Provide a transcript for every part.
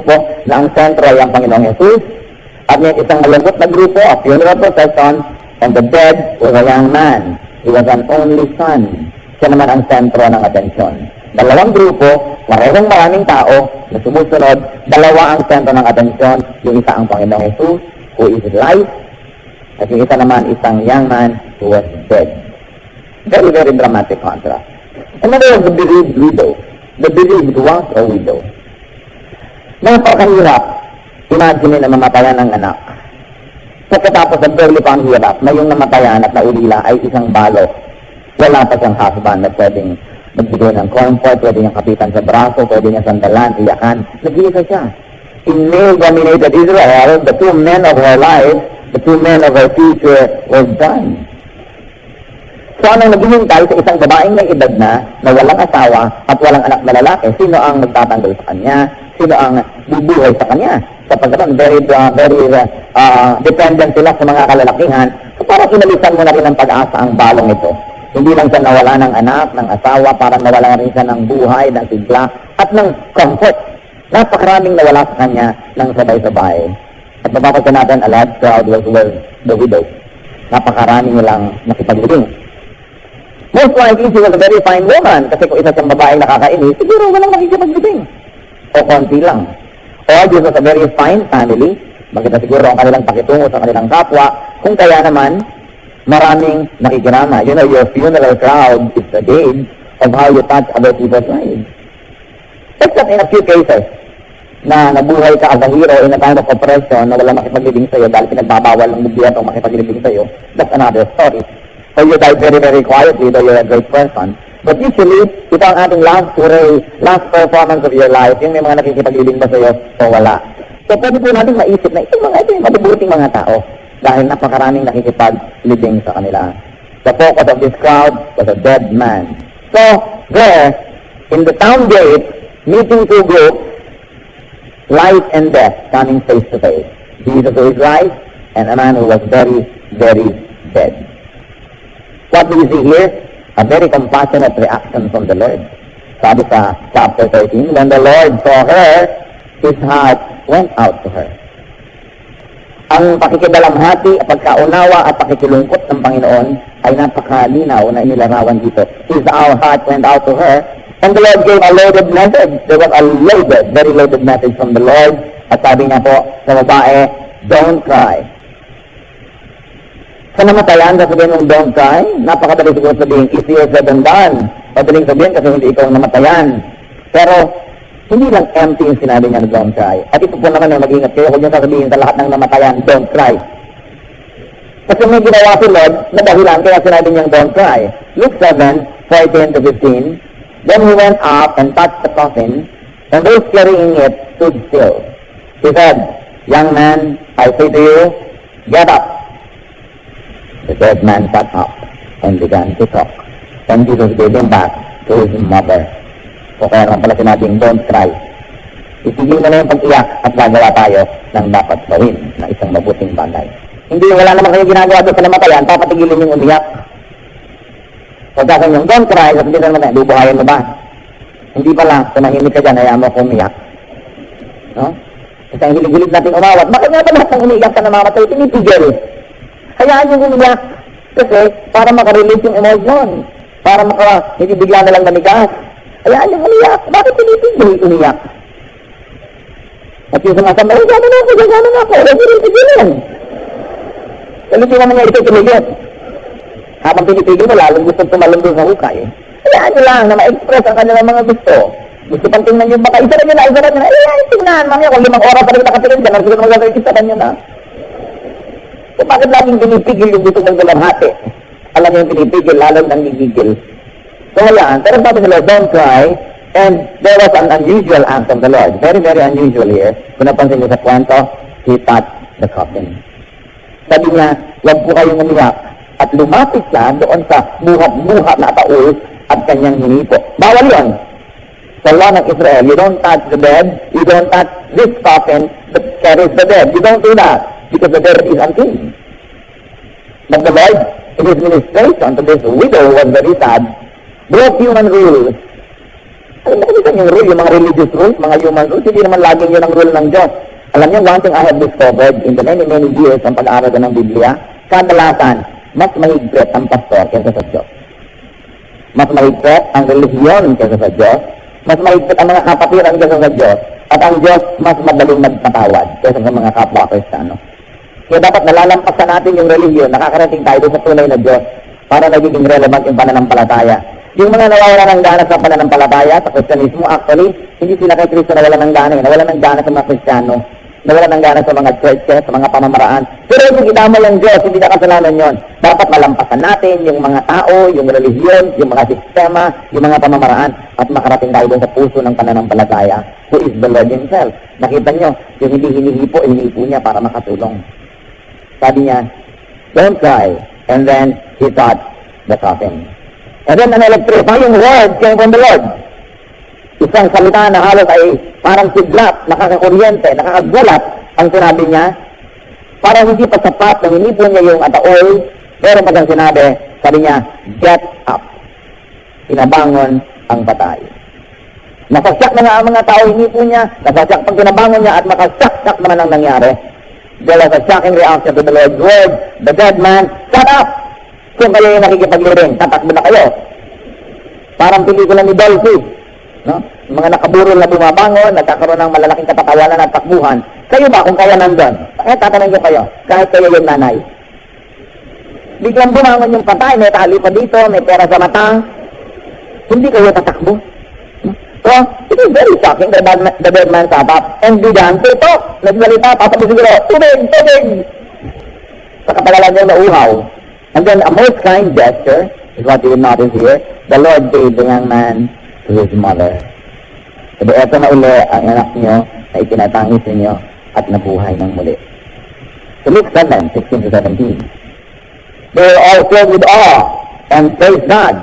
grupo na ang sentro ay ang Panginoong Jesus, at may isang malambot na grupo, a funeral procession, and the dead was a young man. He was an only son. Siya naman ang sentro ng atensyon. Dalawang grupo, parehong maraming tao na sumusunod, dalawa ang sentro ng atensyon, yung isa ang Panginoong Jesus, who is life, at yung isa naman isang young man who was dead. Very, very dramatic contrast. And then there was the bereaved widow. The bereaved was a widow. Napakahirap. Imagine na mamatayan ng anak. Pagkatapos ng very panghirap na yung namatayan at naulila ay isang balot. Wala pa siyang husband na pwedeng magbigay ng comfort, pwede niyang kapitan sa braso, pwede niyang sandalan, iyakan. Nag-iisa siya. In male-dominated Israel, the two men of her life, the two men of her future were done. So anong naghihintay sa isang babaeng may edad na walang asawa at walang anak na lalaki? Sino ang magtatanggol sa kanya? Sino ang bubuhay sa kanya? Sapagkat very dependent sila sa mga kalalakihan. So parang inalisan mo na rin ang pag-asa ang balong ito. Hindi lang siya nawala ng anak, ng asawa, parang nawala rin siya ng buhay, ng sigla, at ng comfort. Napakaraming nawala sa kanya ng sabay-sabay. At mapapansin natin, a large crowd was the widow. Napakarami nilang nakipaglibing. Most likely, she was a very fine woman. Kasi kung isa siyang babaeng nakakainis, siguro walang nakikipaglibing. O konti lang. Or this was a very fine family. Maganda siguro ang kanilang pakitungo sa kanilang kapwa. Kung kaya naman, maraming nakikirama. You know, your funeral crowd is the gauge of how you touch other people's lives. Except in a few cases, na nabuhay ka as a hero in a time of oppression na walang makipaglibing sa'yo dahil pinagbabawal ng gobyerno makipaglibing sa'yo, that's another story. So you die very, very quietly, though you're a great person. But usually, ito ang ating last hooray, last performance of your life, yung may mga nakikipaglibing ba sa'yo o wala. So pwede po natin maisip na ito yung mabubuting mga tao dahil napakaraming nakikipaglibing sa kanila. The focus of this crowd was a dead man. So, there, in the town gate, meeting two groups, life and death coming face to face. Jesus who is life, and a man who was very, very dead. What do we see here? A very compassionate reaction from the Lord. Sabi sa chapter 13, when the Lord saw her, his heart went out to her. Ang pakikidalamhati, pagkaunawa at pakikilungkot ng Panginoon ay napakalinaw na inilarawan dito. His our heart went out to her, and the Lord gave a loaded message. There was a loaded, very loaded message from the Lord. At sabi niya po sa babae, don't cry. Sa namatayan, sabihin mong don't cry, napakadali siguro sabihin, easier said than done. Madaling sabihin kasi hindi ikaw namatayan. Pero, hindi lang empty yung sinabi niya na don't cry. At ito po naman ay mag-ingat kayo, huwag niyo sasabihin sa lahat ng namatayan, don't cry. Kasi may ginawa si Lord na dahilan kaya sinabi niyang don't cry. Luke 7:14 to 15, then he went up and touched the coffin, and those carrying it stood still. He said, young man, I say to you, get up. The dead man sat up and began to talk. And Jesus gave him back to his mother. O kaya naman pala sinabing, don't cry. Itigil mo na yung pag-iyak at gagawa tayo ng dapat gawin na isang mabuting bagay. Hindi, wala naman kayo ginagawa doon sa namatayan, papatigilin yung umiyak. Pagkakan yung don't cry, sabihin na naman, bubuhayin mo ba? Hindi pala, tumahimik ka dyan, hayaan mo ako umiyak. No? Kasi ang hilig-hilig natin umawat, bakit nga ba lahat ng umiyak ka na mamatay, tinipigil? Hayaan yung umiyak. Kasi, para makarelease yung emotion. Para hindi bigla na lang namigas. Hayaan yung umiyak. Bakit tinipigil umiyak? At yung sumasama, gano'n ako. Huwag tinipigilin. Kasi hindi naman niya ito tumigil. Habang pinipigil mo, lalong gusto tumalong doon sa hukay. Hayaan nyo lang na ma-express ang kanilang mga gusto. Gusto pang tingnan yung baka, isa rin nila. Hayaan, tingnan. Mamaya, kung 5 oras pa rin nakatingin ka, siguro magagawin sa kanya na. So, bakit laging pinipigil yung gusto mong dalamhati? Alam niyo yung pinipigil, lalo nang gigigil. So, hayaan. Pero sabi sa Lord, don't cry. And there was an unusual act of the Lord. Very, very unusual here. Kung napansin niyo sa kwento, he touched the coffin. Sabi niya, huwag po kayong umiyak. At lumapit siya doon sa buhat-buhat na taul at kanyang hinipo. Bawal yun. Sa law ng Israel, you don't touch the dead, you don't touch this coffin that carries the dead. You don't do that. Because the dead is unclean. But the Lord, in his ministration to this widow, was very sad, broke human rules. Ay, minsan yung rule, yung mga religious rules, mga human rules, hindi naman laging yun ang rule ng Diyos. Alam niyo, one thing I have discovered in the many, many years ang pag-aaral ng Biblia, kadalasan, mas mahigpit ang pastor kaysa sa Diyos. Mas mahigpit ang relihiyon kaysa sa Diyos, mas mahigpit ang mga kapatiran kaysa sa Diyos, at ang Diyos mas madaling magpatawad kaysa sa mga kapwa Kristiyano. Kaya dapat nalalampasan natin yung relihiyon, nakakarating tayo sa tunay na Diyos para nagiging relevant yung pananampalataya. Yung mga nawawala ng gana sa pananampalataya, sa Kristyanismo, actually, hindi sila kay Kristo nawala ng gana. Nawala ng gana sa mga Kristiyano, nawala ng gana sa mga churches, sa mga pamamaraan. Pero yung idamay ang Diyos, hindi na kasalanan yon. Dapat malampasan natin yung mga tao, yung relihiyon, yung mga sistema, yung mga pamamaraan, at makarating tayo doon sa puso ng pananampalataya, who is the Lord Himself. Nakita nyo, yung hindi hinihipo niya para makatulong. Sabi niya, don't cry. And then, he touched the coffin. And then, an electrifying word came from the Lord. Isang salita na halos ay parang siglap, nakakakuryente, nakakagulat ang sinabi niya. Parang hindi pa sapat na hinipo niya yung ataol, pero pag ang sinabi, sabi niya, get up. Pinabangon ang patay. Nasasyak na nga ang mga tao, hinipo niya, nasasyak pag pinabangon niya at makasyak naman ang nangyari. There was a shocking reaction to the Lord's word. The dead man, shut up! Kung kayo yung nakikipagliring, tatakbo na kayo. Parang pelikula ni Dolphy. No? Mga nakaburol na bumabangon, nagkakaroon ng malalaking katatawanan at takbuhan. Kayo ba kung kaya nandun? Tatanong ko kayo, kahit kayo yung nanay. Biglang bumangon yung patay, may tali pa dito, may pera sa mata. Hindi kayo tatakbo. So, it is very shocking that the dead man sat up and began to talk. Nagsalita, pasabi siguro, tubig! Sa kapalalan niya na uhaw. And then a most kind gesture is what you will notice here. The Lord gave the young man to his mother. Sabi, eto na uli ang anak niyo na itinatangis ninyo at nabuhay ng muli. So Luke 7, 16 to 17. They were all filled with awe and praised God.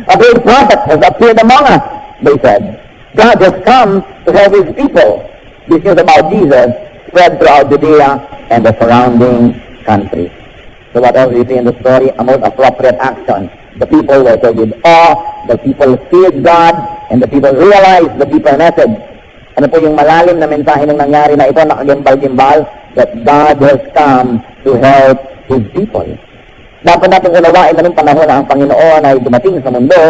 A great prophet has appeared among us, they said. God has come to help his people. This news about Jesus spread throughout Judea and the surrounding country. So what else we see in the story? A most appropriate action. The people were filled with awe, the people feared God, and the people realized the deeper message. Ano po yung malalim na mensahe ng nangyari na ito, nakagimbal-gimbal, that God has come to help his people. Dapat natin unawain na ng panahon na ang Panginoon ay dumating sa mundo,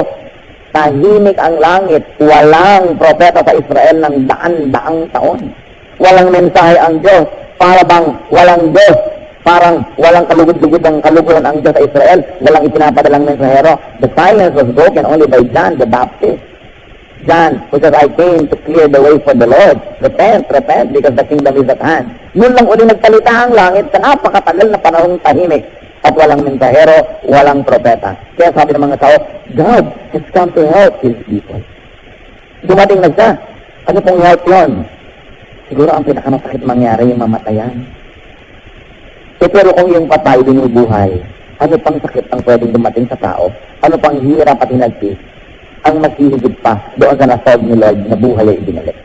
tahimik ang langit, walang propeta sa Israel ng daan-daang taon. Walang mensahe ang Diyos, para bang walang Diyos, parang walang kalugod-lugod ang kaluguran ang Diyos sa Israel, walang ipinapadalang mensahero. The silence was broken only by John the Baptist. John, who said, I came to clear the way for the Lord. Repent, repent, because the kingdom is at hand. Noon lang uli nagsalita ang langit sa napakatagal na panahong tahimik. At walang mensahero, walang propeta. Kaya sabi ng mga tao, God has come to help his people. Dumating na siya. Ano pong help yun? Siguro ang pinakamasakit mangyari yung mamatayan. Pero kung yung patay binubuhay, ano pang sakit ang pwedeng dumating sa tao? Ano pang hirap at hinagpis? Ang maghihigit pa doon sa nasolve ni Lord na buhay ay ibinalik.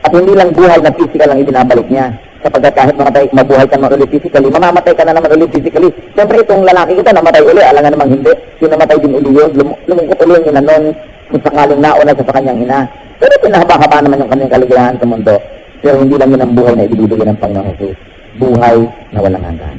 At hindi lang buhay na physical ang ibinabalik niya. Sapagkat kahit mabuhay ka naman ulit physically, mamamatay ka na naman ulit physically. Siyempre itong lalaki ito namatay ulit, alangan namang hindi. Sinamatay din uli yun, lumungkot uli yung inanon kung sakaling nauna sa kanyang ina. Pero pinahaba-haba naman yung kanyang kaligayahan sa mundo. Pero hindi lang yun ang buhay na ibibigay ng Panginoon Jesus. Buhay na walang hanggan.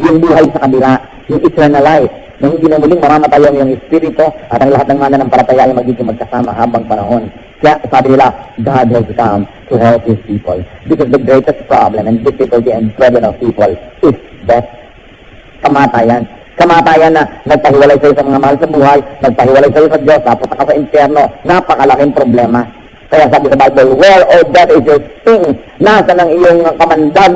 Yung buhay sa kabila, yung eternal life, na hindi na muling mamamatay yung espiritu at ang lahat ng mananampalataya ay magiging magkasama habang panahon. Kaya sabi nila, God has come to help his people. Because the greatest problem and difficulty and problem of people is death. Kamatayan. Kamatayan na nagpahiwalay sa'yo sa mga mahal sa buhay, nagpahiwalay sa'yo sa Diyos, tapos ka sa impyerno, napakalaking problema. Kaya sabi sa Bible, where, O death, is your sting? Nasaan ang iyong kamandag?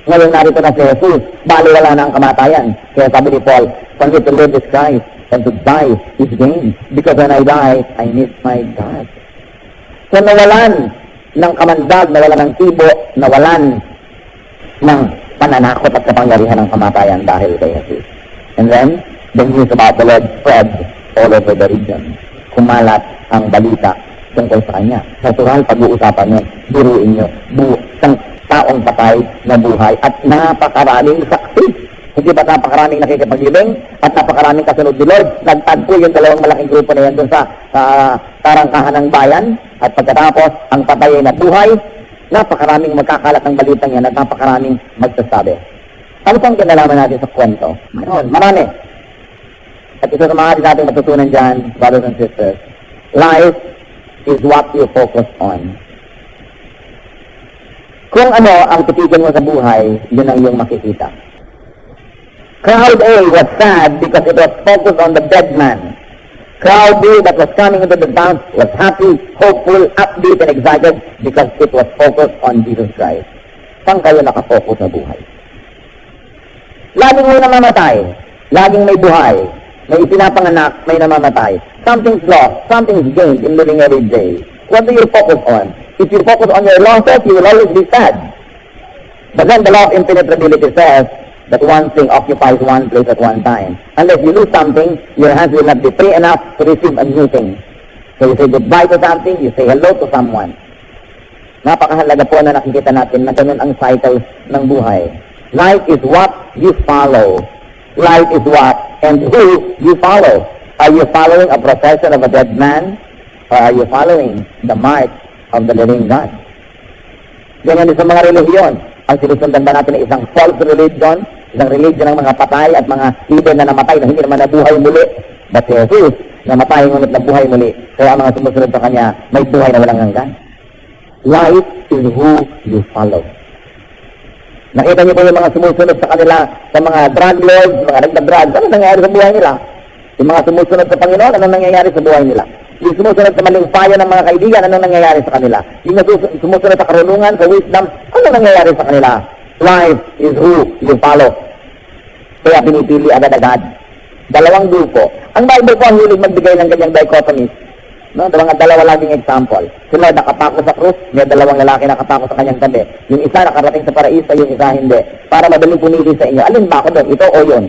Ngayon narito na si Jesus, baliwala na ang kamatayan. Kaya sabi ni Paul, for me to live is Christ, and to die is gain. Because when I die, I miss my God. So nawalan ng kamandag, nawalan ng tibo, nawalan ng pananakot at kapangyarihan ng kamatayan dahil kay Jesus. And then, the news about the Lord spread all over the region. Kumalat ang balita tungkol sa kanya. Natural, pag-uusapan nyo, biruin nyo, isang taong patay na buhay at napakaraming saksi. positive at napakaraming nakikipaglibing at napakaraming kasunod ni Lord. Nagtagpo yung dalawang malaking grupo na yan dun sa tarangkahan ng bayan. At pagkatapos, ang patay ay nabuhay. Napakaraming magkakalat ng balitang yan at napakaraming magsasabi. Ano pang kinalaman natin sa kwento? Marami. At ito sa mga natin matutunan dyan, brothers and sisters. Life is what you focus on. Kung ano ang titigan mo sa buhay, yun ang iyong makikita. Crowd A was sad because it was focused on the dead man. Crowd B that was coming into the town was happy, hopeful, upbeat, and excited because it was focused on Jesus Christ. Saan kayo nakafocus sa buhay? Laging may namamatay, laging may buhay, may ipinapanganak, may namamatay. Something's lost, something's gained in living every day. What do you focus on? If you focus on your losses, you will always be sad. But then the law of impenetrability says that one thing occupies one place at one time. Unless you lose something, your hands will not be free enough to receive a new thing. So you say goodbye to something, you say hello to someone. Napakahalaga po na nakikita natin na ganun ang cycle ng buhay. Life is what you follow. Life is what and who you follow. Are you following a profession of a dead man? Or are you following the mark of the living God? Ganyan din sa mga relihiyon. Ang sinusundan ba natin ay isang false religion, isang religion ng mga patay at mga leader na namatay na hindi naman nabuhay muli. But Jesus, namatay ngunit nabuhay muli. Kaya ang mga sumusunod sa Kanya, may buhay na walang hanggan. Life is who you follow. Nakita niyo po yung mga sumusunod sa kanila, sa mga drug lords, mga nagda-drugs, ano nangyayari sa buhay nila? Yung mga sumusunod sa Panginoon, ano nangyayari sa buhay nila? Yung sumusunod sa maling payo ng mga kaibigan, ano nangyayari sa kanila? Yung sumusunod sa karunungan, sa wisdom, ano nangyayari sa kanila? Life is who you follow. Kaya pinipili agad-agad. Dalawang grupo. Ang Bible po ang hilig magbigay ng ganyang dichotomies. No? Dalawa laging example. Si Lord nakapako sa krus, may dalawang lalaki nakapako sa kanyang tabi. Yung isa nakarating sa paraiso, yung isa hindi. Para madaling pumili sa inyo. Alin ba ako doon? Ito o yun?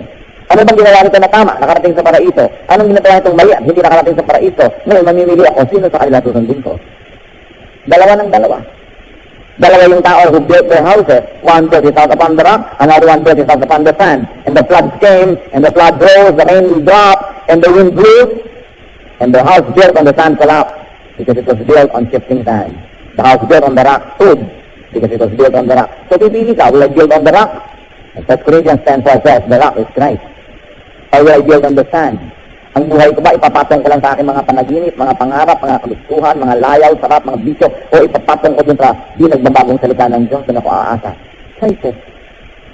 Ano bang ginawa nito na tama? Nakarating sa paraiso. Anong ginagawa nitong mali? Hindi nakarating sa paraiso. Ngayon, mamimili ako. Sino sa kanila susundin ko? Dalawa ng dalawa. Dalawa yung tao who built their houses. One built his house upon the rock, another one built his house upon the sand. And the floods came, and the flood rose, the rain dropped, and the wind blew, and the house built on the sand collapsed, because it was built on shifting sand. The house built on the rock stood, because it was built on the rock. So pipili ka, will I build on the rock? And 1 Corinthians 10:4 says, the rock is Christ. Or will I build on the sand? Ang buhay ko ba, ipapatong ko lang sa aking mga panaginip, mga pangarap, mga kalustuhan, mga layaw, sarap, mga bisyo, o ipapatong ko dun sa di nagbabagong salita ng Diyos na ako aasa? Choices.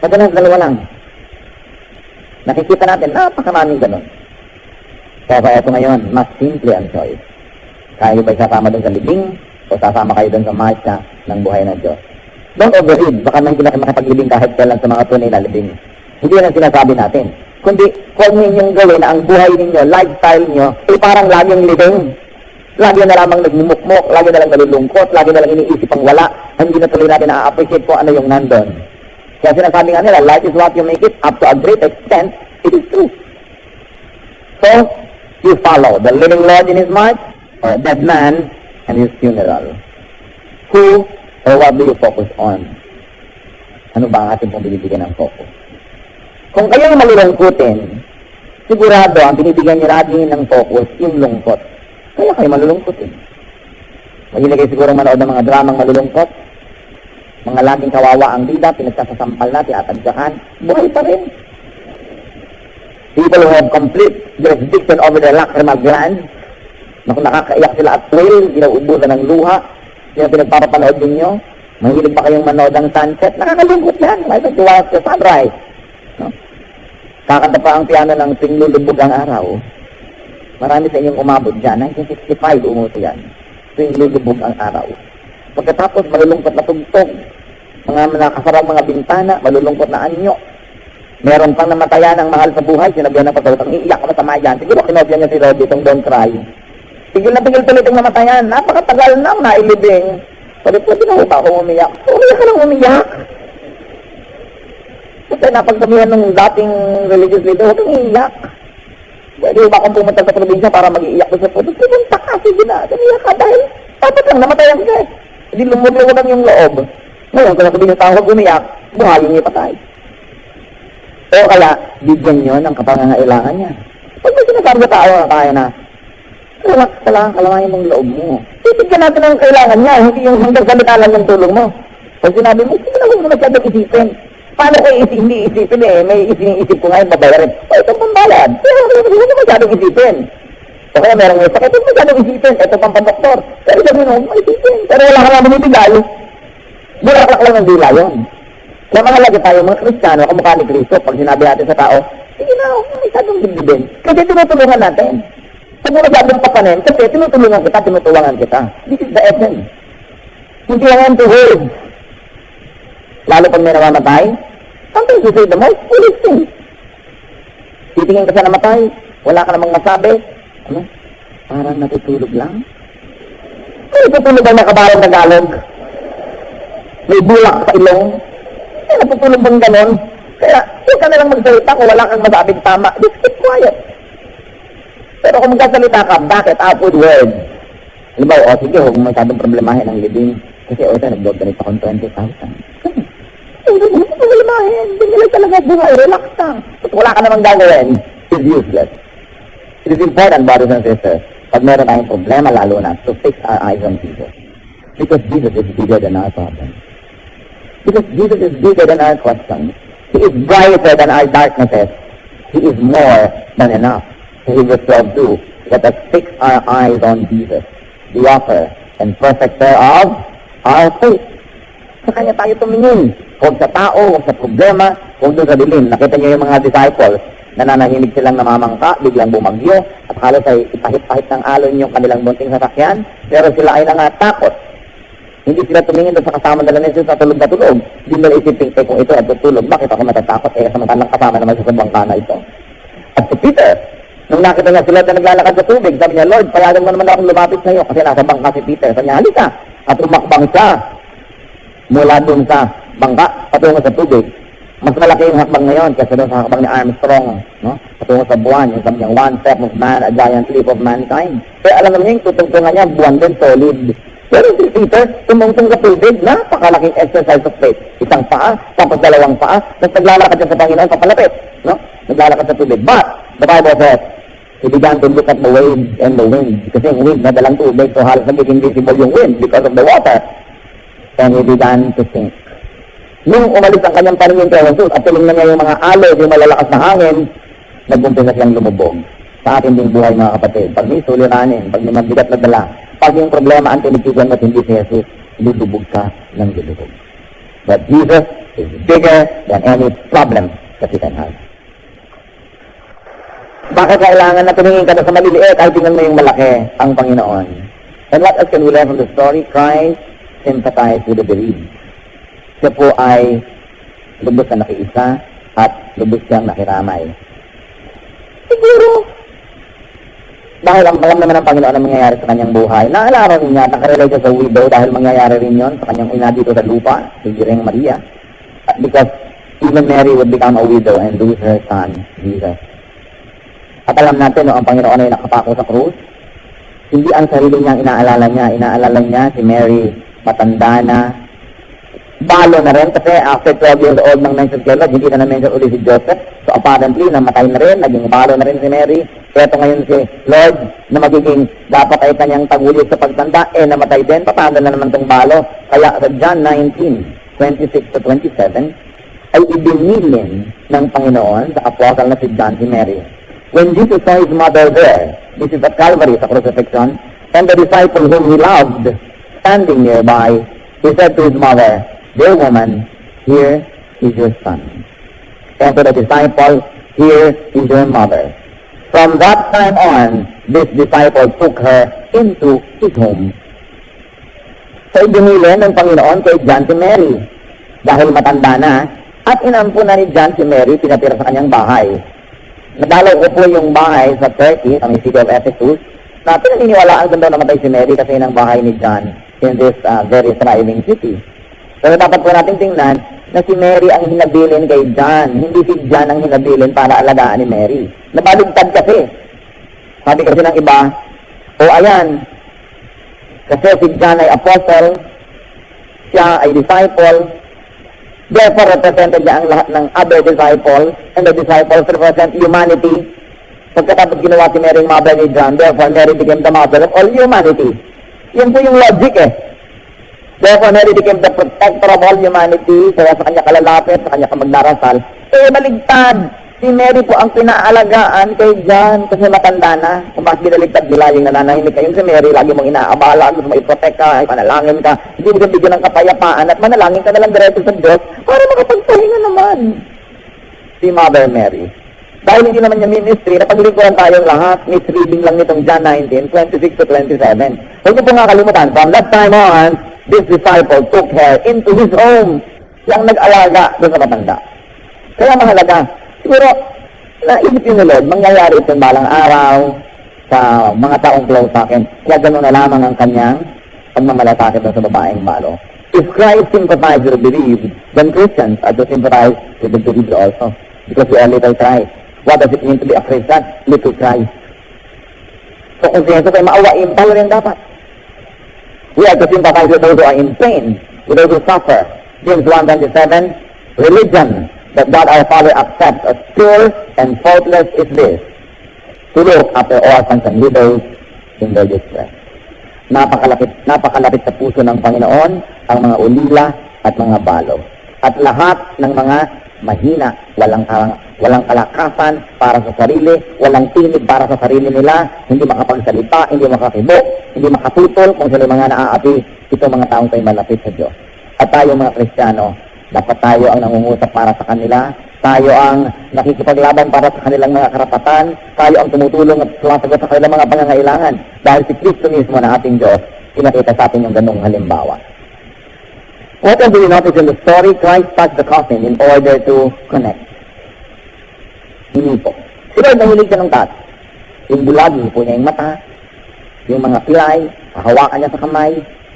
Madalas dalawa lang. Nakikita natin, napakaraming ganun. Kaya ito ngayon, mas simple ang choice. Kaya ba isasama dun sa libing, o sasama kayo dun sa marcha ng buhay ng Diyos? Don't overread. Baka may hindi na makapaglibing kahit kailan sa mga tunay na libing. Hindi yan ang sinasabi natin. Kundi, huwag ninyong gawin na ang buhay ninyo, lifestyle nyo, ay parang laging living. Lagi na lamang nagmumukmok, lagi na lang nalulungkot, lagi na lang iniisip ang wala. Hindi na tuloy natin na-appreciate kung ano yung nandun. Kaya sinasabi nga nila, life is what you make it, up to a great extent, it is true. So, you follow the living Lord in His march, or a dead man and His funeral. Who or what do you focus on? Ano ba ang ating pong binibigyan ng focus? Kung kayo'y malulungkutin, sigurado ang binibigyan niyo lagi ng focus, yung lungkot. Kaya kayo malulungkutin. Mahilig kayo siguro manood ng mga dramang malulungkot. Mga laging kawawa ang bida, pinagsasasampal natin at adyakan. Buhay pa rin. People who have complete jurisdiction over their lacrimal glands, na kung nakakaiyak sila at will, ginauubusan ng luha, yung pinagpapapanood ninyo, mahilig ba kayong manood ng sunset? Nakakalungkot yan. Like to watch the sunrise. No? Kakanta pa ang piano ng Ting Lulubog ang Araw. Marami sa inyong umabot dyan. 1965 umuto yan. Ting Lulubog ang Araw. Pagkatapos, malulungkot na tugtog. Mga nakasarang mga bintana, malulungkot na anyo. Meron pang namatayan ng mahal sa buhay. Sinabihan ng patulog, ang iiyak ko na sa mayan. Siguro kinopya niya si Roddy itong Don't Cry. Tigil na tigil tuloy itong namatayan. Napakatagal na nailibing. Sabi po, di na ba ako umiyak? Umiyak ka lang umiyak. Kasi napagsabihan ng dating religious leader, huwag kang iiyak. Pwede ba akong pumunta sa probinsya para mag-iiyak ko sa puto? Pumunta ka, sige na. Umiyak ka dahil dapat lang namatayan ka eh. Hindi lumulungan lang yung loob. Ngayon, kung sabihin ng tao, huwag umiyak, buhayin niya patay. O kaya, bigyan nyo ng kapangangailangan niya. Pag may sinasabi sa tao na kaya na, relax ka lang, kalamayin mong loob mo. Titigyan natin ang kailangan niya, hindi yung hanggang salita lang yung tulong mo. Pag sinabi mo, sige na huwag mo masyadong isipin. Paano ko hindi isipin eh? May isip ko ngayon, babayarin. O, ito pambalad. Pero huwag mo masyadong isipin. O kaya merong may sakit, huwag mo masyadong isipin. Ito pang pandoktor. Pero sabi mo, huwag mo isipin. Pero wala ka lang binibigay. Bulaklak lang ang dila yun. Kaya mahalaga tayo, mga Kristiyano, kamukha ni Kristo, pag sinabi natin sa tao, sige na, huwag mo masyadong binibigay. Kasi tinutulungan natin. Huwag mo masyadong papanin, kasi tinutulungan kita, tinutulangan kita. This is the essence. Hindi lang to words. Lalo pag may namamatay, sometimes you say the most foolish things. Titingin ka sa namatay, wala ka namang masabi. Ano? Parang natutulog lang. May natutulog bang nakabarang Tagalog? May bulak sa ilong? May natutulog bang ganon? Kaya, huwag ka nalang magsalita kung wala kang masabing tama. Just keep quiet. Pero kung magkasalita ka, bakit outward words? Halimbawa, o sige, huwag mo masyadong problemahin ang living. Kasi o, nag-vlog ganito akong 20,000. Hindi mo problemahin. Hindi nila talaga buhay. Relax ka. At wala ka namang gagawin. It's useless. It is important, brothers and sisters, pag meron tayong problema, lalo na, to fix our eyes on Jesus. Because Jesus is bigger than our problems. Because Jesus is bigger than our questions. He is brighter than our darknesses. He is more than enough. So Hebrews 12:2, let us fix our eyes on Jesus, the author and perfecter of our faith. Sa kanya tayo tumingin. Huwag sa tao, huwag sa problema, huwag doon sa dilim. Nakita niyo yung mga disciples, nananahimik silang namamangka, biglang bumagyo, at halos ay ipahit-pahit ng alon yung kanilang bunting sasakyan, pero sila ay nangatakot. Hindi sila tumingin doon sa kasama nila ni Jesus na tulog na tulog. Hindi nila isipin, kung ito ay tutulog, bakit ako natatakot? Samantalang kasama naman sa bangka na ito. At si Peter, nung nakita niya sila na naglalakad sa tubig, sabi niya, Lord, payagan mo naman akong lumapit sa iyo, kasi nasa bangka si Peter. Sabi niya, halika, at umakbang siya mula doon sa bangka, patungo sa tubig. Mas malaki yung hakbang ngayon kasi doon sa hakbang ni Armstrong, no? Patungo sa buwan, yung sabi niya, one step of man, a giant leap of mankind. Kaya alam naman niya, yung tutungtungan niya, buwan din, solid. Pero si Peter, tumungtong sa tubig, napakalaking exercise of faith. Isang paa, tapos dalawang paa, tapos naglalakad siya sa Panginoon, papalapit, no? Naglalakad sa tubig. But, the Bible says, he began to look at the waves and the wind. Kasi yung wind, nadalang tubig, so halos naging invisible yung wind because of the water. And he began to sink. Nung umalis ang kanyang paningin kay Jesus at tulong na niya yung mga alon, yung malalakas na hangin, nag-umpisa siyang lumubog. Sa ating ding buhay, mga kapatid, pag may suliranin, pag may mabigat na dala, pag yung problema ang tinitigan mo at hindi si Jesus, lulubog ka ng lulubog. But Jesus is bigger than any problem that you can have. Bakit kailangan na tumingin ka na sa maliliit ay tingnan mo yung malaki, ang Panginoon? And what else can we learn from the story? Christ sympathized with the bereaved. Siya po ay lubos na nakiisa at lubos siyang nakiramay. Siguro, dahil ang alam naman ng Panginoon ang mangyayari sa kanyang buhay, naalala rin niya, nakarelate siya sa widow dahil mangyayari rin yon sa kanyang ina dito sa lupa, si Gireng Maria. Because even Mary would become a widow and lose her son, Jesus. At alam natin, no, ang Panginoon ay nakapako sa krus. Hindi ang sarili niyang inaalala niya si Mary, matanda na, balo na rin kasi after 12 years old nang mention kay Lord, hindi na na-mention ulit si Joseph. So apparently, namatay na rin, naging balo na rin si Mary. Kaya ito ngayon si Lord, na magiging dapat ay kanyang tagulit sa pagtanda, namatay din, paano na naman itong balo. Kaya sa John 19:26-27, ay ibinilin ng Panginoon sa apostle na si John si Mary. When Jesus saw his mother there, this is at Calvary, sa crucifixion, and the disciple whom he loved, standing nearby, he said to his mother, "Dear woman, here is your son." And to the disciple, "Here is your mother." From that time on, this disciple took her into his home. So, ibinilin ng Panginoon kay John si Mary. Dahil matanda na, at inampo na ni John si Mary, pinatira sa kanyang bahay. Nadalaw ko po yung bahay sa Turkey, sa city of Ephesus, na pinaniniwalaan kung daw namatay si Mary kasi yun ang bahay ni John in this very thriving city. Pero dapat po natin tingnan na si Mary ang hinabilin kay John. Hindi si John ang hinabilin para alagaan ni Mary. Nabaligtad kasi. Sabi kasi ng iba, ayan, kasi si John ay apostle, siya ay disciple, Therefore, represented niya ang lahat ng other disciples, and the disciples represent humanity. Pagkatapos ginawa si Mary mother ni John, therefore Mary became the mother of all humanity. Yun po yung logic eh. Therefore, Mary became the protector of all humanity, kaya sa kanya kalalapit, sa kanya ka magdarasal. Baligtad. Si Mary po ang pinaalagaan kay John kasi matanda na. Kung bakit binaligtad nila yung nananahimik kayo si Mary, lagi mong inaabala, gusto mo i-protect ka, panalangin ka, hindi mo bigyan ng kapayapaan at manalangin ka na lang diretso sa Diyos para makapagpahinga naman. Si Mother Mary. Dahil hindi naman niya ministry, napaglingkuran tayong lahat, misreading lang nitong John 19, 26 to 27. Huwag niyo po nga kalimutan, from that time on, this disciple took her into his home. Siyang nag-alaga doon sa matanda. Kaya mahalaga, siguro, naisip yun ni Lord, mangyayari ito balang araw sa mga taong close sa akin. Kaya gano'n na lamang ang kanyang pagmamalasakit sa babaeng balo. If Christ sympathized with the believed, then Christians are to sympathize with the believed also. Because we are little Christ. What does it mean to be a Christian? Little Christ. So kung siya kayo maawain, tayo rin dapat. We are to sympathize with those who are in pain, with those who suffer. James 1:27, religion that God our Father accepts as pure and faultless is this, to look after orphans and widows in their distress. Napakalapit sa puso ng Panginoon ang mga ulila at mga balo. At lahat ng mga mahina, walang kalakasan para sa sarili, walang tinig para sa sarili nila, hindi makapagsalita, hindi makakibo, hindi makatutol kung sila mga naaapi, ito mga taong tayo malapit sa Diyos. At tayo mga Kristiyano, dapat tayo ang nangungusap para sa kanila, tayo ang nakikipaglaban para sa kanilang mga karapatan, tayo ang tumutulong at sumasagot sa kanilang mga pangangailangan. Dahil si Kristo mismo na ating Diyos, pinakita sa atin yung ganung halimbawa. What else do we notice in the story? Christ touched the coffin in order to connect. Hindi po. Si Lord nahilig siya ng touch. Yung bulag, po niya yung mata, yung mga pilay, hahawakan niya sa kamay.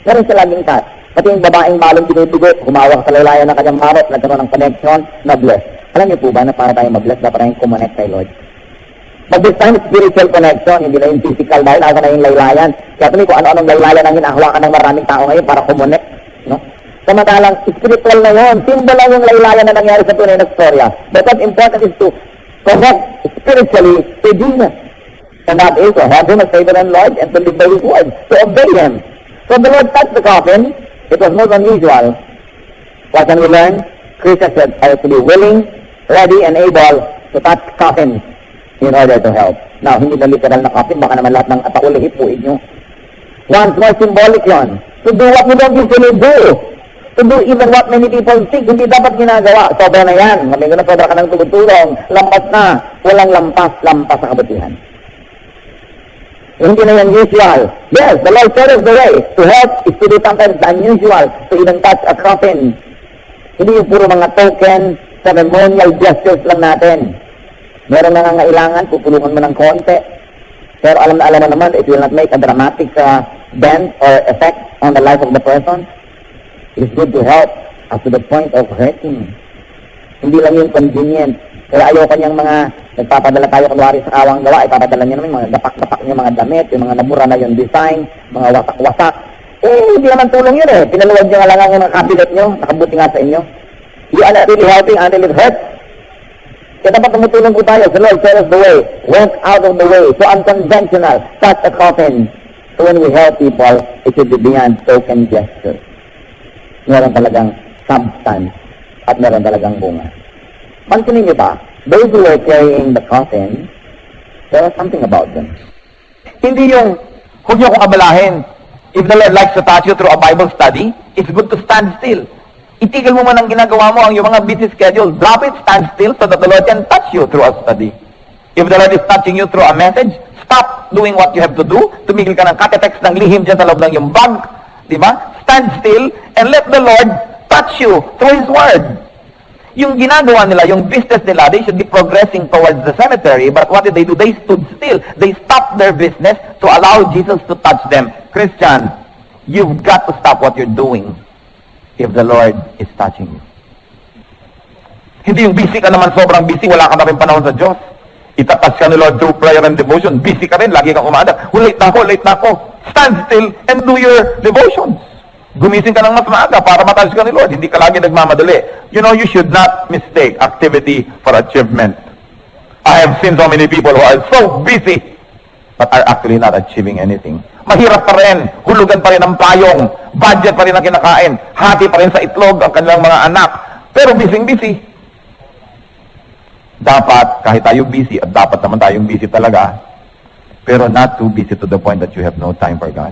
Meron siya laging touch. Pati yung babaeng balong tinutugo, humawak sa laylayan ng kanyang marot, nagkaroon ng connection, na-bless. Alam niyo po ba na para tayong mag-bless, dapat tayong kumonect kay Lord? But this time, spiritual connection, hindi na yung physical, dahil nasa na yung laylayan. Kaya tuloy ko ano-anong laylayan ang hinahawakan ng maraming tao ngayon para kumonect. No? Samantalang spiritual na yun, symbol lang yung laylayan na nangyari sa tunay na storya. But what's important is to connect spiritually to Jesus. And that is to have Him as Savior and Lord and to live by His word, to obey Him. So the Lord touched the coffin. It was not unusual. What can we learn? Christians are to be willing, ready, and able to touch coffins in order to help. Now, hindi na literal na coffin, baka naman lahat ng atauli ipuin nyo. Once more symbolic yon. To do what you don't usually do. To do even what many people think, hindi dapat ginagawa. Sobra na yan. Mamingo na sobra ka ng tugod-tulong. Lampas na. Walang lampas sa kabutihan. Hindi na yan usual. Yes, the Lord showed us the way. To help is to do sometimes unusual. To even touch a coffin. Hindi yung puro mga token, ceremonial gestures lang natin. Meron na nangangailangan, tutulungan mo ng konti. Pero alam mo naman, it will not make a dramatic dent or effect on the life of the person. It is good to help up to the point of hurting. Hindi lang yung convenient. Kaya ayoko niyang mga nagpapadala tayo kunwari sa kawang gawa, ipapadala niyo naman yung mga dapak-dapak niyo, mga damit, yung mga nabura na yung design, mga wasak-wasak. Hindi naman tulong yun eh. Pinaluwag niyo nga lang ang mga cabinet niyo, nakabuti nga sa inyo. You are not really helping until it hurts. Kaya dapat tumutulong po tayo. The Lord showed us the way, went out of the way, so unconventional, touch a coffin. So when we help people, it should be beyond token gestures. Meron talagang substance at meron talagang bunga. Pansinin niyo ba, those who were carrying the coffin, there was something about them. Hindi yung, huwag niyo akong abalahin. If the Lord likes to touch you through a Bible study, it's good to stand still. Itigil mo man ang ginagawa mo, ang iyong mga busy schedule. Drop it, stand still, so that the Lord can touch you through a study. If the Lord is touching you through a message, stop doing what you have to do. Tumigil ka ng katetext ng lihim dyan sa loob ng iyong bag. Diba? Stand still and let the Lord touch you through His Word. Yung ginagawa nila, yung business nila, they should be progressing towards the cemetery, but what did they do? They stood still. They stopped their business to allow Jesus to touch them. Christian, you've got to stop what you're doing if the Lord is touching you. Hindi yung busy ka naman, sobrang busy, wala ka na rin panahon sa Diyos. Itatouch ka ni Lord through prayer and devotion. Busy ka rin, lagi kang umaanda. Late na ako. Stand still and do your devotions. Gumising ka ng mas maaga para matouch ka ni Lord. Hindi ka lagi nagmamadali. You know, you should not mistake activity for achievement. I have seen so many people who are so busy but are actually not achieving anything. Mahirap pa rin, hulugan pa rin ang payong, budget pa rin ang kinakain, hati pa rin sa itlog ang kanilang mga anak, pero busy. Dapat, kahit tayo busy, at dapat naman tayong busy talaga, pero not too busy to the point that you have no time for God.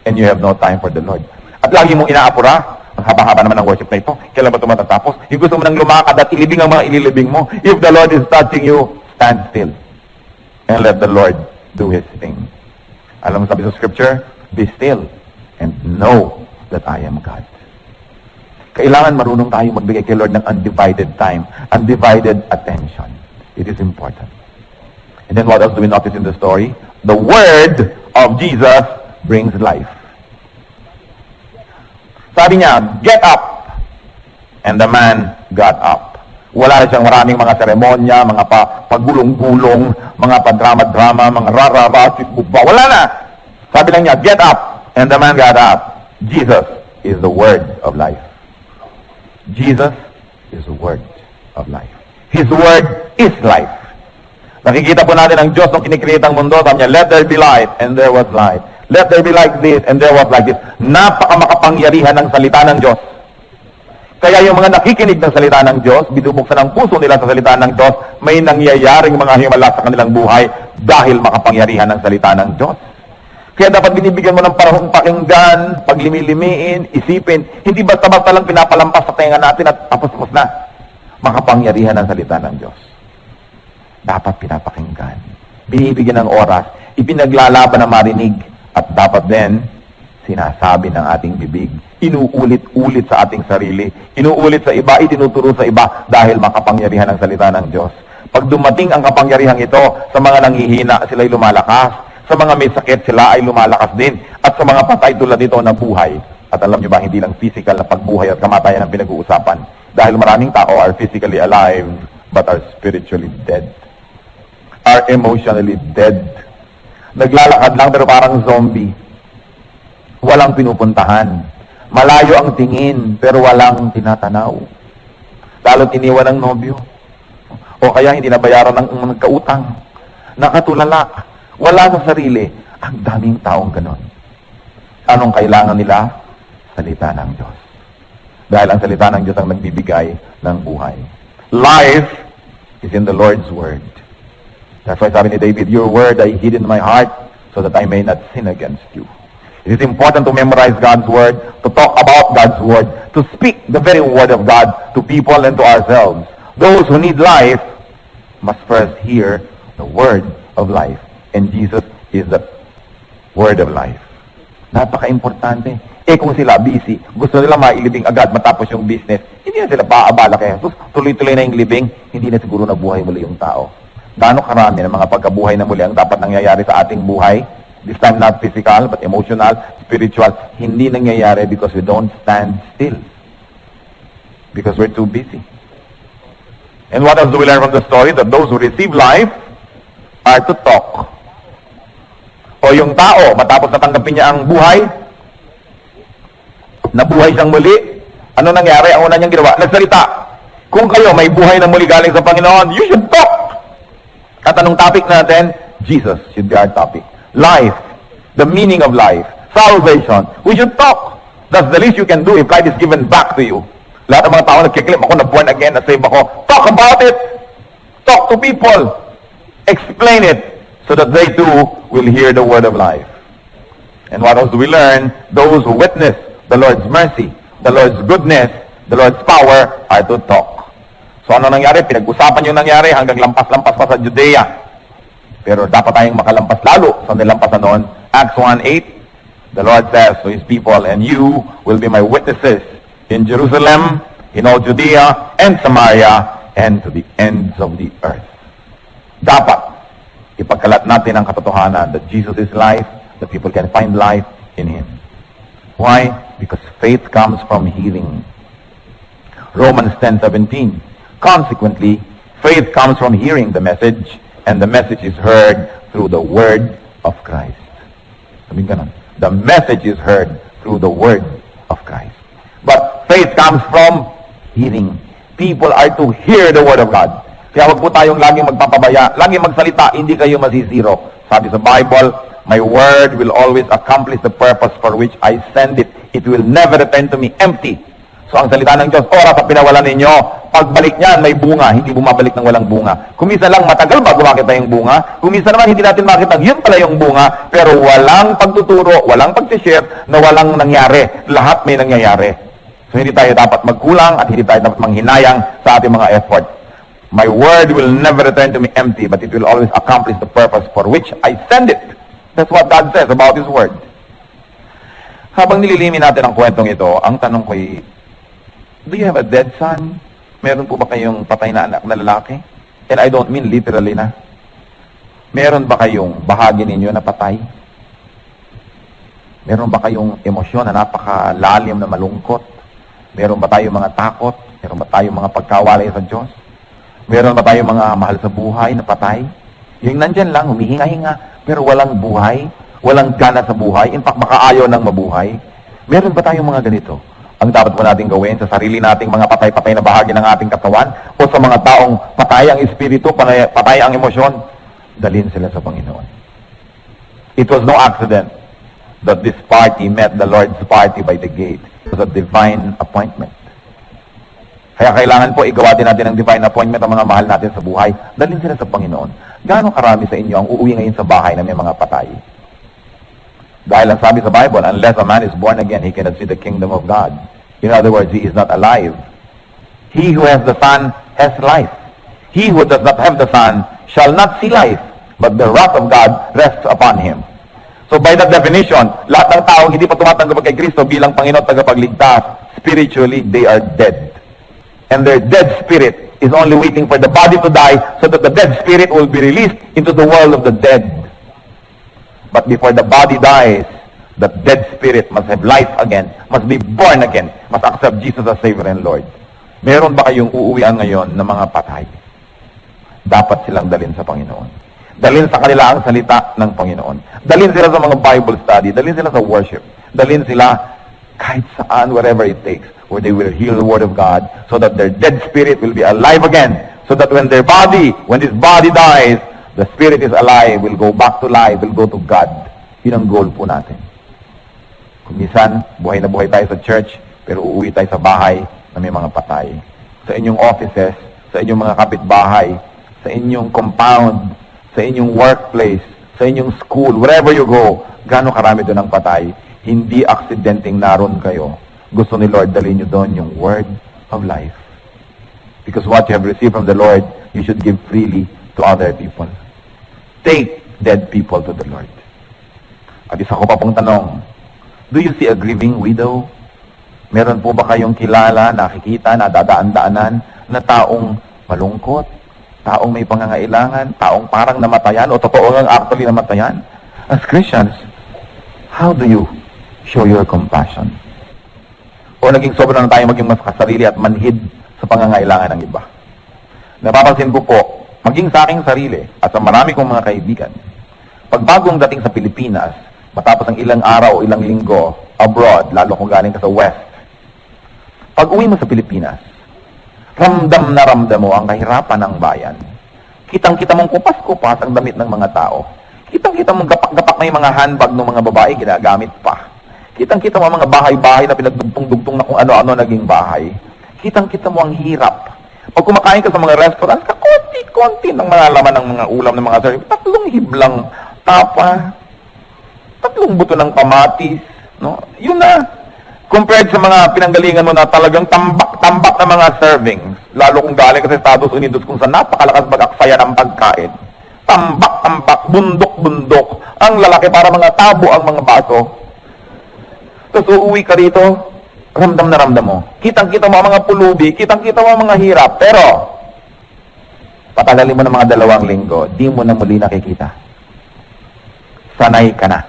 And you have no time for the Lord. At lagi mong inaapura, ang haba-haba naman ng worship na ito, kailan ba ito matatapos? Yung gusto mo nang lumakad at ilibing ang mga ililibing mo, if the Lord is touching you, stand still. And let the Lord do His thing. Alam mo sabi sa scripture, be still and know that I am God. Kailangan marunong tayo magbigay kay Lord ng undivided time, undivided attention. It is important. And then what else do we notice in the story? The word of Jesus brings life. Sabi niya, get up. And the man got up. Wala na siyang maraming mga seremonya, mga pagulong-gulong, mga padrama-drama, mga rarara, sitbukba. Wala na. Sabi lang niya, get up. And the man got up. Jesus is the word of life. Jesus is the word of life. His word is life. Nakikita po natin ang Diyos nung kinikreate ang mundo. Sabi niya, let there be light, and there was light. Let there be like this, and there was like this. Napakamakapangyarihan ng salita ng Diyos. Kaya yung mga nakikinig ng salita ng Diyos, binubuksan ang puso nila sa salita ng Diyos, may nangyayaring mga himala sa kanilang buhay dahil makapangyarihan ng salita ng Diyos. Kaya dapat binibigyan mo ng parahong pakinggan, paglimilimiin, isipin. Hindi basta-basta lang pinapalampas sa tenga natin at tapos na. Makapangyarihan ng salita ng Diyos. Dapat pinapakinggan. Binibigyan ng oras, ipinaglalaban na marinig, at dapat din sinasabi ng ating bibig. Inuulit-ulit sa ating sarili. Inuulit sa iba, itinuturo sa iba dahil makapangyarihan ang salita ng Diyos. Pag dumating ang kapangyarihan ito, sa mga nanghihina, sila'y lumalakas. Sa mga may sakit, sila ay lumalakas din. At sa mga patay tulad nito na buhay. At alam nyo ba, hindi lang physical na pagbuhay at kamatayan ang pinag-uusapan. Dahil maraming tao are physically alive, but are spiritually dead. Are emotionally dead. Naglalakad lang pero parang zombie. Walang pinupuntahan. Malayo ang tingin, pero walang tinatanaw. Lalo't iniwan ng nobyo. O kaya hindi nabayaran ng nagkautang. Nakatulala. Wala sa sarili. Ang daming taong ganon. Anong kailangan nila? Salita ng Diyos. Dahil ang salita ng Diyos ang nagbibigay ng buhay. Life is in the Lord's Word. That's why sabi ni David, your word I hid in my heart so that I may not sin against you. It is important to memorize God's word, to talk about God's word, to speak the very word of God to people and to ourselves. Those who need life must first hear the word of life. And Jesus is the word of life. Napaka-importante. Kung sila busy, gusto nila mailibing agad matapos yung business, hindi na sila paabala kay Jesus. Tuloy-tuloy na yung libing, hindi na siguro nabuhay muli yung tao. Gaano karami ng mga pagkabuhay na muli ang dapat nangyayari sa ating buhay? This time not physical, but emotional, spiritual. Hindi nangyayari because we don't stand still. Because we're too busy. And what else do we learn from the story? That those who receive life are to talk. O yung tao, matapos natanggapin niya ang buhay, nabuhay siyang muli, ano nangyari? Ang una niyang ginawa, nagsalita. Kung kayo may buhay na muli galing sa Panginoon, you should talk. At anong topic natin? Jesus should be our topic. Life, the meaning of life, salvation. We should talk. That's the least you can do if life is given back to you. Lahat ng mga tao nagkiklip ako, na-born again, na-save ako. Talk about it. Talk to people. Explain it so that they too will hear the word of life. And what else do we learn? Those who witness the Lord's mercy, the Lord's goodness, the Lord's power are to talk. So ano nangyari? Pinag-usapan yung nangyari hanggang lampas-lampas pa sa Judea. Pero dapat tayong makalampas lalo sa nilampasan noon. Acts 1:8, the Lord says to His people, and you will be my witnesses in Jerusalem, in all Judea, and Samaria, and to the ends of the earth. Dapat ipagkalat natin ang katotohanan that Jesus is life, that people can find life in Him. Why? Because faith comes from hearing. Romans 10:17. Consequently, faith comes from hearing the message, and the message is heard through the word of Christ. Sabihin ganun. The message is heard through the word of Christ. But faith comes from hearing. People are to hear the Word of God. Kaya wag po tayong laging magpapabaya, laging magsalita, hindi kayo masisiro. Sabi sa Bible, my word will always accomplish the purpose for which I send it. It will never return to me empty. So ang salita ng Diyos, oras sa pinawalan ninyo, pagbalik niyan, may bunga, hindi bumabalik ng walang bunga. Kung minsan lang matagal bago makita yung bunga, kung minsan naman hindi natin makita, yun pala yung bunga, pero walang pagtuturo, walang pag-share, na walang nangyari. Lahat may nangyayari. So hindi tayo dapat magkulang at hindi tayo dapat manghinayang sa ating mga effort. My word will never return to me empty, but it will always accomplish the purpose for which I send it. That's what God says about His word. Habang nililimin natin ang kwentong ito, ang tanong ko ay, do you have a dead son? Meron po ba kayong patay na anak na lalaki? And I don't mean literally na. Meron ba kayong bahagi ninyo na patay? Meron ba kayong emosyon na napakalalim na malungkot? Meron ba tayong mga takot? Meron ba tayong mga pagkawalay sa Diyos? Meron ba tayong mga mahal sa buhay na patay? Yung nandyan lang, humihinga-hinga, pero walang buhay, walang gana sa buhay, in fact, baka ayaw ng mabuhay. Meron ba tayong mga ganito? Ang dapat po natin gawin sa sarili nating mga patay-patay na bahagi ng ating katawan o sa mga taong patay ang espiritu, patay ang emosyon, dalhin sila sa Panginoon. It was no accident that this party met the Lord's party by the gate. It was a divine appointment. Kaya kailangan po igawa din natin ang divine appointment ang mga mahal natin sa buhay. Dalhin sila sa Panginoon. Gaano karami sa inyo ang uuwi ngayon sa bahay na may mga patay? Dahil ang sabi sa Bible, unless a man is born again, he cannot see the kingdom of God. In other words, he is not alive. He who has the Son has life. He who does not have the Son shall not see life, but the wrath of God rests upon him. So by that definition, lahat ng taong hindi pa tumatanggap kay Kristo bilang Panginoon at tagapagligtas, spiritually, they are dead. And their dead spirit is only waiting for the body to die so that the dead spirit will be released into the world of the dead. But before the body dies, the dead spirit must have life again, must be born again, must accept Jesus as Savior and Lord. Meron ba kayong uuwian ngayon ng mga patay? Dapat silang dalhin sa Panginoon. Dalhin sa kanila ang salita ng Panginoon. Dalhin sila sa mga Bible study. Dalhin sila sa worship. Dalhin sila kahit saan, wherever it takes, where they will hear the Word of God so that their dead spirit will be alive again. So that when this body dies, the spirit is alive, will go back to life, will go to God. Yun ang goal po natin. Kung minsan, buhay na buhay tayo sa church, pero uuwi tayo sa bahay na may mga patay. Sa inyong offices, sa inyong mga kapitbahay, sa inyong compound, sa inyong workplace, sa inyong school, wherever you go, gaano karami doon ang patay, hindi aksidenteng naroon kayo. Gusto ni Lord dalhin nyo doon yung word of life. Because what you have received from the Lord, you should give freely to other people. Take dead people to the Lord. At isa ko pa pong tanong, do you see a grieving widow? Meron po ba kayong kilala, nakikita, nadadaan-daanan na taong malungkot? Taong may pangangailangan, taong parang namatayan, o totoo nga actually namatayan. As Christians, how do you show your compassion? O naging sobra na tayo maging mas kasarili at manhid sa pangangailangan ng iba? Napapansin ko po, maging sa aking sarili at sa marami kong mga kaibigan, pag bagong dating sa Pilipinas, matapos ang ilang araw o ilang linggo abroad, lalo kung galing ka sa West, pag uwi mo sa Pilipinas, ramdam na ramdam mo ang kahirapan ng bayan. Kitang-kita mong kupas-kupas ang damit ng mga tao. Kitang-kita mong gapak-gapak na yung mga handbag ng mga babae ginagamit pa. Kitang-kita mo ang mga bahay-bahay na pinagdugtong-dugtong na kung ano-ano naging bahay. Kitang-kita mo ang hirap. Pag kumakain ka sa mga restaurant, kakunti-kunti ng mga laman ng mga ulam ng mga service. 3 hiblang tapa, 3 buto ng kamatis, no? Yun na. Compared sa mga pinanggalingan mo na talagang tambak na mga servings, lalo kung galing ka sa Estados Unidos kung sa napakalakas mag-aksaya ng pagkain. Tambak, bundok, ang lalaki para mga tabo ang mga baso. Tapos uuwi ka rito, ramdam na ramdam mo. Kitang-kita mo ang mga pulubi, kitang-kita mo ang mga hirap, pero patagalin mo ng mga 2 linggo, di mo na muli nakikita. Sanay ka na.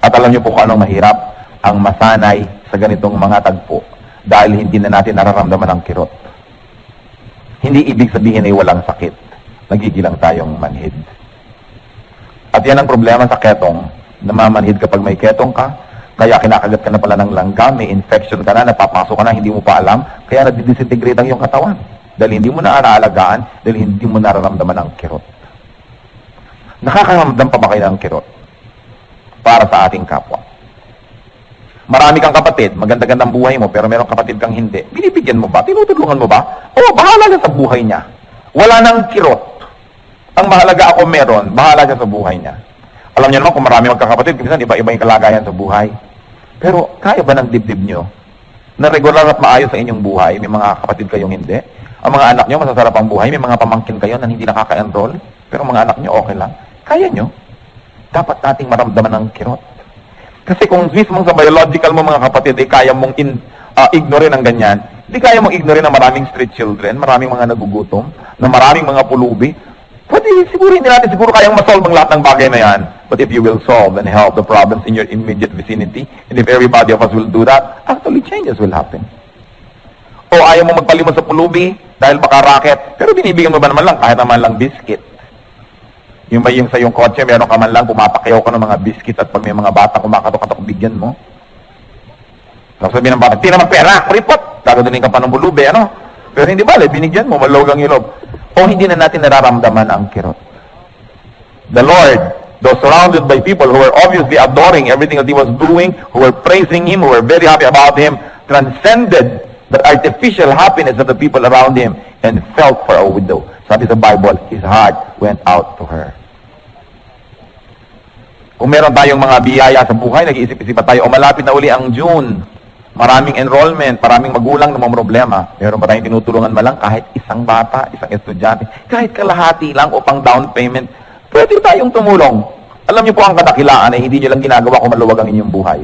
At alam niyo po kung anong mahirap? Ang masanay sa ganitong mga tagpo dahil hindi na natin nararamdaman ang kirot. Hindi ibig sabihin ay walang sakit. Nagigilang tayong manhid. At yan ang problema sa ketong. Namamanhid kapag may ketong ka, Kaya kinakagat ka na pala ng langgam, may infection ka na, napapasok ka na, hindi mo pa alam, kaya nadidisintegrate ang iyong katawan. Dahil hindi mo na aalagaan, dahil hindi mo nararamdaman ang kirot. Nakakaramdam pa ba kayo ng kirot? Para sa ating kapwa. Marami kang kapatid, maganda-gandang buhay mo, pero meron kapatid kang hindi. Binibigyan mo ba? Tinutulungan mo ba? Oo, bahala siya sa buhay niya. Wala nang kirot. Ang mahalaga ako meron, bahala siya sa buhay niya. Alam niyo naman kung marami magkakapatid, minsan iba-iba yung kalagayan sa buhay. Pero kaya ba ng dibdib nyo na regular at maayos sa inyong buhay? May mga kapatid kayong hindi. Ang mga anak nyo masasarap ang buhay. May mga pamangkin kayo na hindi nakaka-enroll. Pero mga anak nyo okay lang. Kaya nyo. Dapat nating maramdaman ng kirot. Kasi kung mismo sa biological mo mga kapatid, kaya mong ignorin ang ganyan, hindi kaya mong ignorin na maraming street children, maraming mga nagugutom, na maraming mga pulubi, pwede siguro hindi natin siguro kayang masolve ang lahat ng bagay na yan. But if you will solve and help the problems in your immediate vicinity, and if everybody of us will do that, actually changes will happen. O ayaw mo magpalimos sa pulubi dahil baka racket, pero binibigyan mo ba naman lang kahit naman lang biscuit? Yung ba yung sa yung kotse, meron ka man lang, pumapakyaw ka ng mga biscuit at pag may mga bata kumakatok-katok, bigyan mo. Tapos sabihin ng bata, di naman pera, kuripot, kagadunin ka pa ng pulubi, ano? Pero hindi bale, binigyan mo, malugang yung loob. O hindi na natin nararamdaman ang kirot. The Lord, though surrounded by people who were obviously adoring everything that He was doing, who were praising Him, who were very happy about Him, transcended the artificial happiness of the people around Him and felt for a widow. Sabi sa Bible, His heart went out to her. Kung meron tayong mga biyaya sa buhay, nag-iisip-isip pa tayo, o malapit na uli ang June, maraming enrollment, maraming magulang na mga problema, meron pa tayong tinutulungan malang kahit isang bata, isang estudyante, kahit kalahati lang o pang down payment, pwede tayong tumulong. Alam niyo po ang kadakilaan ay hindi niyo lang ginagawa kung maluwag ang inyong buhay.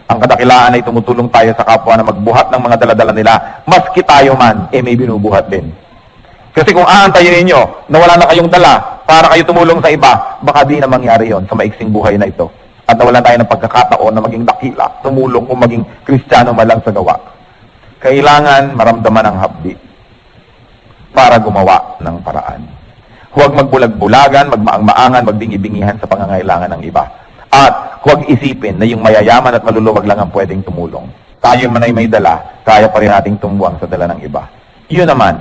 Ang kadakilaan ay tumutulong tayo sa kapwa na magbuhat ng mga daladala nila. Maski tayo man, may binubuhat din. Kasi kung aantayin ninyo na wala na kayong dala para kayo tumulong sa iba, baka di na mangyari yon sa maiksing buhay na ito. At nawalan tayo ng pagkakataon na maging dakila, tumulong o maging Kristiyano man lang sa gawa. Kailangan maramdaman ang hapdi para gumawa ng paraan. Huwag magbulag-bulagan, magmaang-maangan, magbingi-bingihan sa pangangailangan ng iba. At huwag isipin na yung mayayaman at maluluwag lang ang pwedeng tumulong. Tayo man ay may dala, kaya pa rin nating tumuwang sa dala ng iba. Yun naman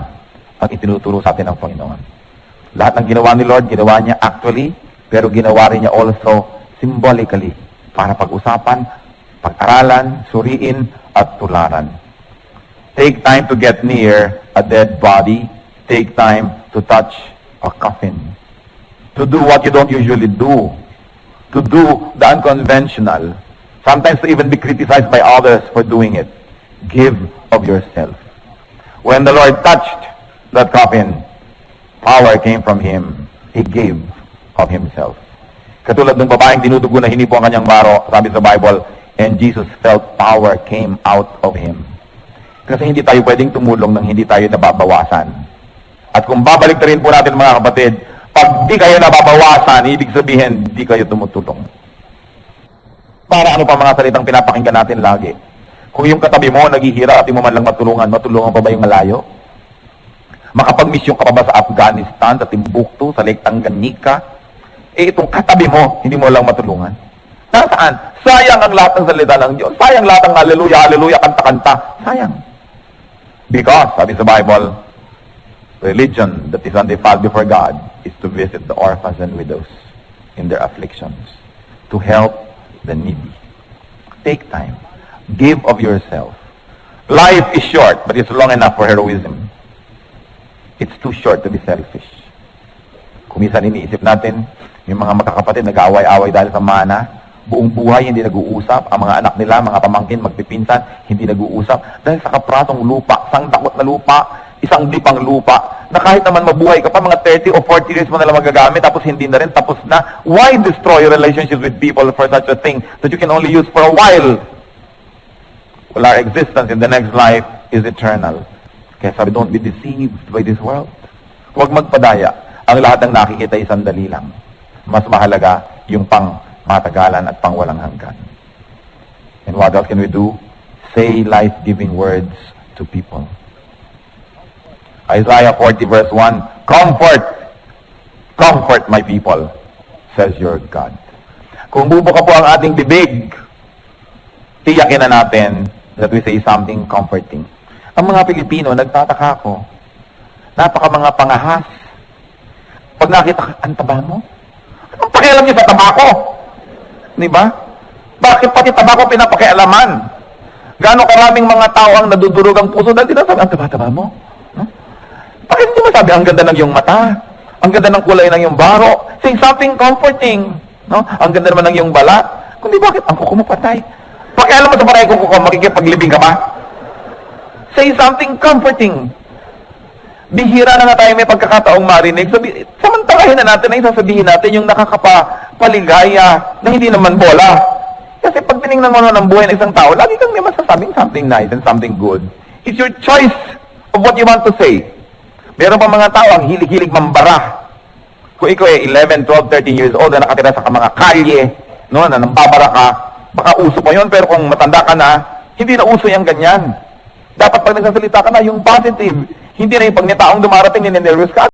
ang itinuturo sa atin ng Panginoon. Lahat ng ginawa ni Lord, ginawa niya actually, pero ginawa rin niya also symbolically para pag-usapan, pag-aralan, suriin, at tularan. Take time to get near a dead body. Take time to touch a coffin. To do what you don't usually do. To do the unconventional. Sometimes to even be criticized by others for doing it. Give of yourself. When the Lord touched that coffin, power came from Him. He gave of Himself. Katulad ng babaeng dinudugo na hinipo ang kanyang baro, sabi sa Bible, and Jesus felt power came out of Him. Kasi hindi tayo pwedeng tumulong nang hindi tayo nababawasan. At kung babalik rin po natin mga kapatid, pag di kayo nababawasan, ibig sabihin, di kayo tumutulong. Para ano pa mga salitang pinapakinggan natin lagi? Kung yung katabi mo, naghihirap at di mo man lang matulungan pa ba yung malayo? Makapag-mission ka pa ba sa Afghanistan, sa Timbuktu, sa Lake Tanganyika? Itong katabi mo, hindi mo lang matulungan. Nasaan? Sayang ang lahat ng salita ng Diyos. Sayang lahat ng hallelujah, hallelujah, kanta-kanta. Sayang. Because, sabi sa Bible, religion that is undefiled before God is to visit the orphans and widows in their afflictions, to help the needy. Take time. Give of yourself. Life is short, but it's long enough for heroism. It's too short to be selfish. Kung minsan iniisip natin, yung mga magkakapatid nag-aaway-away dahil sa mana, buong buhay hindi nag-uusap, ang mga anak nila, mga pamangkin, magpipinsan, hindi nag-uusap, dahil sa kapratong lupa, isang dakot na lupa, isang dipang lupa, na kahit naman mabuhay ka pa, mga 30 o 40 years mo na lang magagamit, tapos hindi na rin, tapos na. Why destroy your relationships with people for such a thing that you can only use for a while? Well, our existence in the next life is eternal. Kaya sabi, don't be deceived by this world. Huwag magpadaya. Ang lahat ng nakikita ay sandali lang. Mas mahalaga yung pang matagalan at pang walang hanggan. And what else can we do? Say life-giving words to people. Isaiah 40 verse 1, Comfort my people, says your God. Kung bubuka po ang ating bibig, tiyakin na natin that we say something comforting. Ang mga Pilipino, nagtataka ako, napaka mga pangahas. Pag nakita ka, ang taba mo? Anong pakialam niyo sa taba ko? Di ba? Bakit pati taba ko pinapakialaman? Gaano karaming mga tao ang nadudurog ang puso dahil sinasabi, ang taba-taba mo? Huh? Bakit hindi masabi, ang ganda ng iyong mata? Ang ganda ng kulay ng iyong baro? Say something comforting. No? Ang ganda naman ng iyong balat. Kundi bakit ang kuko mo patay? Pakialam mo sa paray kuko ko, makikipaglibing ka ba? Say something comforting. Bihira na nga tayo may pagkakataong marinig. Samantalahin na natin na yung sasabihin natin yung nakakapaligaya na hindi naman bola. Kasi pag tinignan mo ng buhay ng isang tao, lagi kang may masasabing something nice and something good. It's your choice of what you want to say. Meron pa mga tao ang hilig-hilig mambara. Kung ikaw ay 11, 12, 13 years old na nakatira sa mga kalye, no, na nambabara ka, baka uso pa yun, pero kung matanda ka na, hindi na uso yung ganyan. Dapat pag nagsasalita ka na, yung positive. Hindi na yung pag may taong dumarating, ninenervous ka,